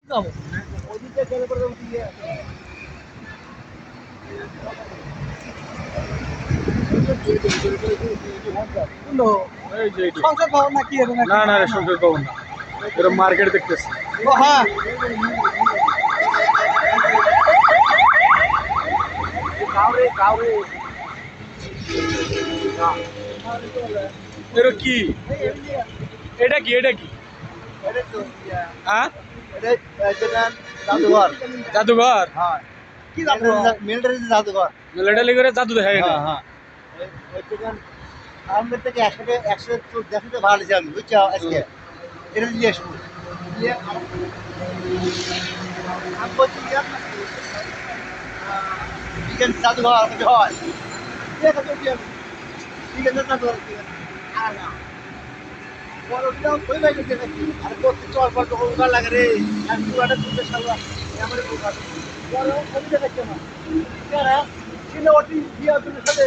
যাবো ওইদিকে গেলে পরে দিয়ে শুনলো এই যে এইটা। সংসদ ভবন নাকি এরকম না না রে সংসদ ভবন না, এরকম মার্কেট দেখতেছি। ও হ্যাঁ কাউরে কাউরে এটা কি, এটা কি, এটা কি? এটা তো হ্যাঁ, এটা যেটা জাদুঘর। জাদুঘর। হ্যাঁ কি যাবো মিলিটারি জাদুঘর। লেটালি করে জাদু দেখায় না। হ্যাঁ ওই যেখান আমাদের থেকে একশো চোখ দেখাতে ভালো ছিলাম বুঝছো আজকে এটা নিয়ে আসবো নিয়ে আমি বলছি বিজ্ঞান জাদুঘর আমাকে হয় ঠিক আছে বিজ্ঞান জাদুঘর আর না বড় ওই ভাই দেখতে থাকি আর করতে চল পর তখন উগার লাগে রে আর পুরাটা তুলতে সালবা আমার উগার বড় কবি দেখাচ্ছে না কেন ছিল ওটি দিয়ে সাথে